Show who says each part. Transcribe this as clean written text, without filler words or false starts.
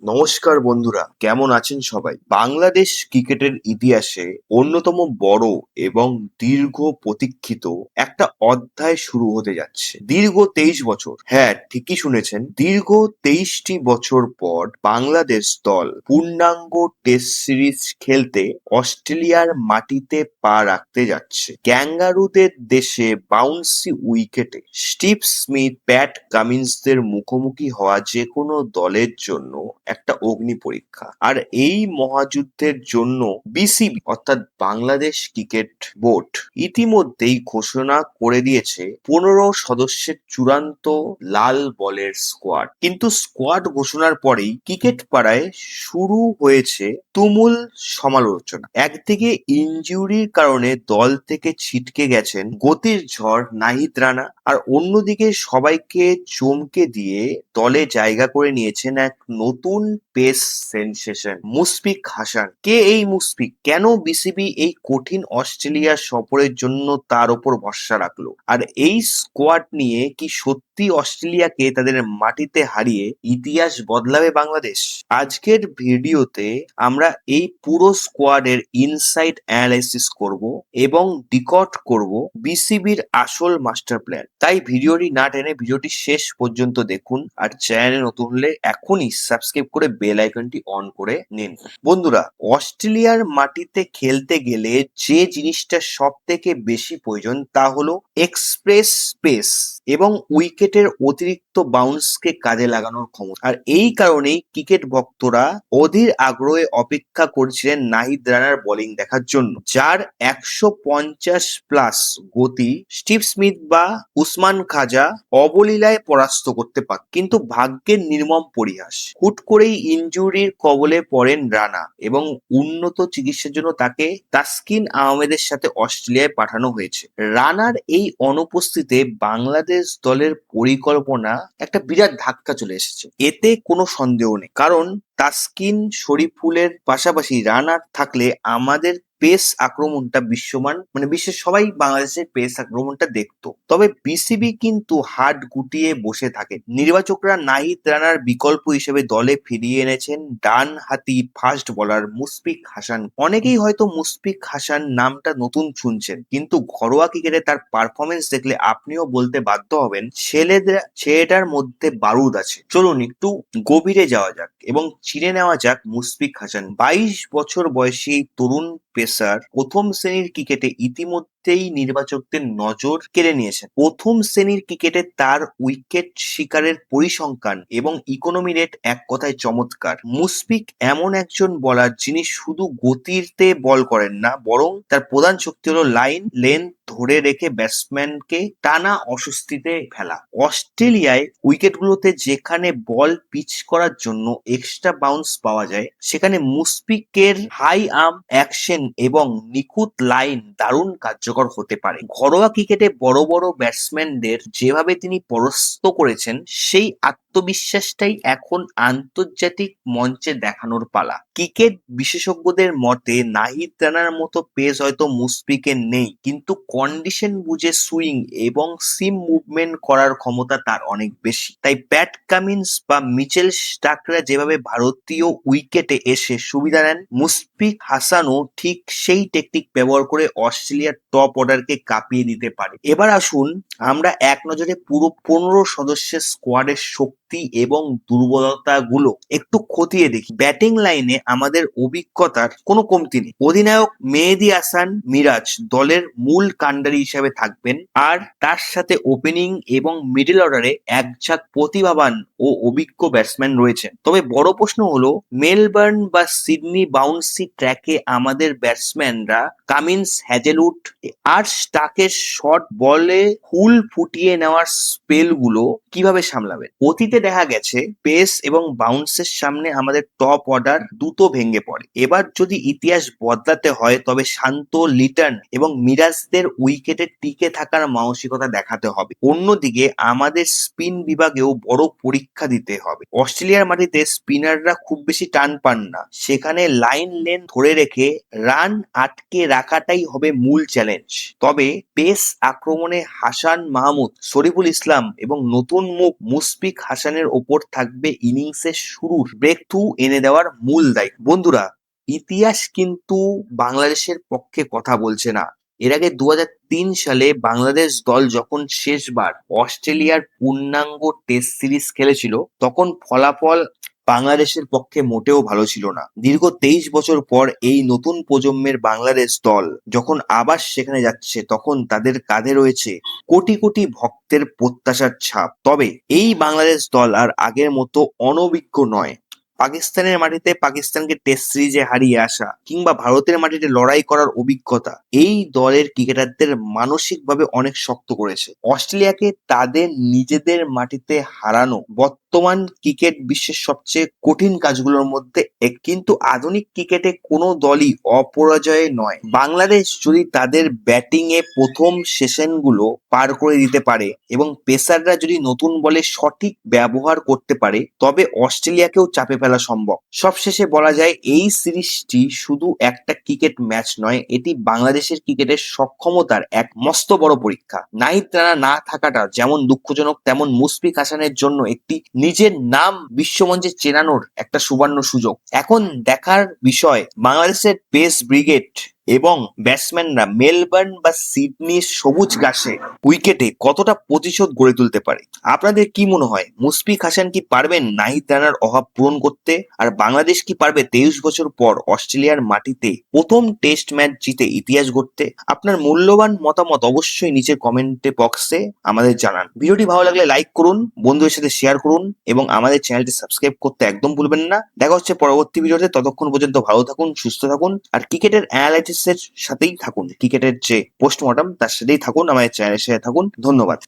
Speaker 1: নমস্কার বন্ধুরা, কেমন আছেন সবাই? বাংলাদেশ ক্রিকেটের ইতিহাসে অন্যতম বড় এবং দীর্ঘ প্রতীক্ষিত একটা অধ্যায় শুরু হতে যাচ্ছে। দীর্ঘ 23 বছর, হ্যাঁ ঠিকই শুনেছেন, দীর্ঘ 23টি বছর পর বাংলাদেশ দল পূর্ণাঙ্গ টেস্ট সিরিজ খেলতে অস্ট্রেলিয়ার মাটিতে পা রাখতে যাচ্ছে। ক্যাঙ্গারুদের দেশে বাউন্সি উইকেটে স্টিভ স্মিথ, প্যাট কামিন্সদের মুখোমুখি হওয়া যেকোনো দলের জন্য একটা অগ্নি পরীক্ষা। আর এই মহাযুদ্ধের জন্য বিসিবি অর্থাৎ বাংলাদেশ ক্রিকেট বোর্ড ইতিমধ্যেই ঘোষণা করে দিয়েছে 15 সদস্যের চূড়ান্ত লাল বলের স্কোয়াড। কিন্তু স্কোয়াড ঘোষণার পরেই ক্রিকেট পাড়ায় শুরু হয়েছে তুমুল সমালোচনা। একদিকে ইনজুরির কারণে দল থেকে ছিটকে গেছেন গতির ঝড় নাহিদ রানা, আর অন্যদিকে সবাইকে চমকে দিয়ে দলে জায়গা করে নিয়েছেন এক নতুন পেস সেনসেশন মুশফিক হাসান। কে এই মুশফিক? কেন বিসিবি এই কঠিন অস্ট্রেলিয়া সফরের জন্য তার ওপর ভরসা রাখলো? আর এই স্কোয়াড নিয়ে কি সত্যি অস্ট্রেলিয়াকে তাদের মাটিতে হারিয়ে ইতিহাস বদলাবে বাংলাদেশ? আজকের ভিডিওতে আমরা এই পুরো স্কোয়াডের ইনসাইড অ্যানালাইসিস করব এবং ডিকড করব বিসিবির আসল মাস্টার প্ল্যান। তাই ভিডিওটি না টেনে ভিডিওটি শেষ পর্যন্ত দেখুন, আর চ্যানেলে নতুন হলে এখনই সাবস্ক্রাইব করে বেল আইকনটি অন করে নিন। বন্ধুরা, অস্ট্রেলিয়ার মাটিতে খেলতে গেলে যে জিনিসটা সব থেকে বেশি প্রয়োজন তা হলো এক্সপ্রেস পেস এবং উইকেটের অতিরিক্ত বাউন্সকে কাজে লাগানোর ক্ষমতা। আর এই কারণেই ক্রিকেট ভক্তরা অধীর আগ্রহে অপেক্ষা করছিলেন নাহিদ রানার বোলিং দেখার জন্য, যার 150+ গতি স্টিভ স্মিথ বা উসমান খাজা অবলীলায় পরাস্ত করতে পারত। কিন্তু ভাগ্যের নির্মম পরিহাস, হুট করেই ইনজুরির কবলে পড়েন রানা এবং উন্নত চিকিৎসার জন্য তাকে তাসকিন আহমেদের সাথে অস্ট্রেলিয়ায় পাঠানো হয়েছে। রানার এই অনুপস্থিতিতে বাংলাদেশ দলের পরিকল্পনা একটা বিরাট ধাক্কা চলে এসেছে, এতে কোনো সন্দেহ নেই। কারণ তাসকিন শরীফুলের পাশাপাশি রানার থাকলে আমাদের পেস আক্রমণটা বিশ্বের সবাই বাংলাদেশের পেস আক্রমণটা দেখতো। তবে বিসিবি কিন্তু হাত গুটিয়ে বসে থাকে। নির্বাচকরা নাহিদ রানার বিকল্প হিসেবে দলে ফিরিয়ে এনেছেন ডান হাতি ফাস্ট বোলার মুশফিক হাসান। অনেকেই হয়তো মুশফিক হাসান নামটা নতুন শুনছেন, কিন্তু ঘরোয়া ক্রিকেটে তার পারফরমেন্স দেখলে আপনিও বলতে বাধ্য হবেন ছেলেটার মধ্যে বারুদ আছে। চলুন একটু গভীরে যাওয়া যাক এবং চিনে নেওয়া যাক মুশফিক হাসান। 22 বছর বয়সী এই তরুণ পেসার প্রথম শ্রেণীর ক্রিকেটে ইতিমধ্যেই নির্বাচকদের নজর কেড়ে নিয়েছেন। প্রথম শ্রেণীর ক্রিকেটে তার উইকেট শিকারের পরিসংখ্যান এবং ইকোনমি রেট এক কথায় চমৎকার। মুশফিক এমন একজন বোলার যিনি শুধু গতিতে বল করেন না, বরং তার প্রধান শক্তি হলো লাইন লেন্থ ধরে রেখে ব্যাটসম্যানকে টানা অস্বস্তিতে ফেলা। অস্ট্রেলিয়ায় উইকেটগুলোতে যেখানে বল পিচ করার জন্য এক্সট্রা বাউন্স পাওয়া যায়, সেখানে মুশফিকের হাই আর্ম অ্যাকশন এবং নিখুঁত লাইন দারুণ কার্যকর হতে পারে। ঘরোয়া ক্রিকেটে বড় বড় ব্যাটসম্যানদের যেভাবে তিনি পরাস্ত করেছেন, সেই আত্মবিশ্বাসটাই এখন আন্তর্জাতিক মঞ্চে দেখানোর পালা। ক্রিকেট বিশেষজ্ঞদের মতে নাহিদ রানার মতো পেস হয়তো মুশফিকের নেই, কিন্তু কন্ডিশন বুঝে সুইং এবং সিম মুভমেন্ট করার ক্ষমতা তার অনেক বেশি। তাই প্যাট কামিন্স বা মিচেল স্টার্করা যেভাবে ভারতীয় উইকেটে এসে সুবিধা নেন, মুশফিক হাসানও ঠিক সেই টেকনিক ব্যবহার করে অস্ট্রেলিয়ার টপ অর্ডারকে কাঁপিয়ে দিতে পারে। এবার আসুন আমরা এক নজরে পুরো 15 সদস্যের স্কোয়াডের শক্তি এবং দুর্বলতাগুলো একটু খতিয়ে দেখি। ব্যাটিং লাইনে আমাদের অভিজ্ঞতার কোনো কমতি নেই। অধিনায়ক মেহেদী হাসান মিরাজ দলের মূল কাণ্ডারি হিসেবে থাকবেন, আর তার সাথে ওপেনিং এবং মিডল অর্ডারে একঝাঁক প্রতিভাবান ও অভিজ্ঞ ব্যাটসম্যান রয়েছেন। তবে বড় প্রশ্ন হলো, মেলবার্ন বা সিডনি বাউন্সি ট্র্যাকে আমাদের ব্যাটসম্যানরা কামিন্স, হ্যাজেলউড আর স্টার্কের শর্ট বলে হুল ফুটিয়ে নেওয়ার স্পেলগুলো কিভাবে সামলাবেন? অতীতে দেখা গেছে পেস এবং বাউন্সের সামনে আমাদের টপ অর্ডার দ্রুত ভেঙে পড়ে। এবার যদি ইতিহাস বদলাতে হয়, তবে শান্ত, লিটন এবং মিরাজদের উইকেটে টিকে থাকার মানসিকতা দেখাতে হবে। অন্যদিকে আমাদের স্পিন বিভাগেও বড় পরীক্ষা দিতে হবে। অস্ট্রেলিয়ার মাটিতে স্পিনাররা খুব বেশি টান পান না, সেখানে লাইন লেন্থ ধরে রেখে রান আটকে রাখাটাই হবে মূল চ্যালেঞ্জ। তবে পেস আক্রমণে হাসান মাহমুদ, শরীফুল ইসলাম এবং নতুন মুখ মুশফিক হাসান পাকিস্তানের ওপর থাকবে ইনিংসের শুরুর ব্রেক থ্রু এনে দেওয়ার মূল দায়িত্ব। বন্ধুরা, ইতিহাস কিন্তু বাংলাদেশের পক্ষে কথা বলছে না। এর আগে 2003 সালে বাংলাদেশ দল যখন শেষবার অস্ট্রেলিয়ার পূর্ণাঙ্গ টেস্ট সিরিজ খেলেছিল, তখন ফলাফল বাংলাদেশের পক্ষে মোটেও ভালো ছিল না। দীর্ঘ 23 বছর পর এই নতুন প্রজন্মের বাংলাদেশ দল যখন আবার সেখানে যাচ্ছে, তখন তাদের কাঁধে রয়েছে কোটি কোটি ভক্তের প্রত্যাশার ছাপ। তবে এই বাংলাদেশ দল আর আগের মতো অনভিজ্ঞ নয়। পাকিস্তানের মাটিতে পাকিস্তানকে টেস্ট সিরিজে হারিয়ে আসা কিংবা ভারতের মাটিতে লড়াই করার অভিজ্ঞতা এই দলের ক্রিকেটারদের মানসিকভাবে অনেক শক্ত করেছে। অস্ট্রেলিয়াকে তাদের নিজেদের মাটিতে হারানো বর্তমান ক্রিকেট বিশ্বের সবচেয়ে কঠিন কাজগুলোর মধ্যে এক। কিন্তু আধুনিক ক্রিকেটে কোনো দলই অপরাজয় নয়। বাংলাদেশ যদি তাদের ব্যাটিং এ প্রথম সেশনগুলো পার করে দিতে পারে এবং পেসাররা যদি নতুন বলে সঠিক ব্যবহার করতে পারে, তবে অস্ট্রেলিয়াকেও চাপে ফেলা সম্ভব। সবশেষে বলা যায়, এই সিরিজটি শুধু একটা ক্রিকেট ম্যাচ নয়, এটি বাংলাদেশের ক্রিকেটের সক্ষমতার এক মস্ত বড় পরীক্ষা। নাহিদ রানা না থাকাটা যেমন দুঃখজনক, তেমন মুশফিক হাসানের জন্য একটি নিজের নাম বিশ্বমঞ্চে চেনানোর একটা সুবর্ণ সুযোগ। এখন দেখার বিষয় বাংলাদেশের পেস ব্রিগেড এবং ব্যাটসম্যানরা মেলবোর্ন বা সিডনির সবুজ ঘাসে উইকেটে কতটা প্রতিশোধ গড়ে তুলতে পারে। আপনাদের কি মনে হয়, মুশফিক হাসান কি পারবেন নাহিদ রানার অভাব পূরণ করতে? আর বাংলাদেশ কি পারবে 23 বছর পর অস্ট্রেলিয়ার মাটিতে প্রথম টেস্ট ম্যাচ জিতে ইতিহাস গড়তে? আপনার মূল্যবান মতামত অবশ্যই নিচের কমেন্টে বক্সে আমাদের জানান। ভিডিওটি ভালো লাগলে লাইক করুন, বন্ধুদের সাথে শেয়ার করুন এবং আমাদের চ্যানেলটি সাবস্ক্রাইব করতে একদম ভুলবেন না। দেখা হচ্ছে পরবর্তী ভিডিওতে। ততক্ষণ পর্যন্ত ভালো থাকুন, সুস্থ থাকুন আর ক্রিকেটের অ্যানালাইসিস এর সাথেই থাকুন। ক্রিকেটের যে পোস্টমর্টম তার সাথেই থাকুন, আমাদের চ্যানেলের সাথে থাকুন। ধন্যবাদ।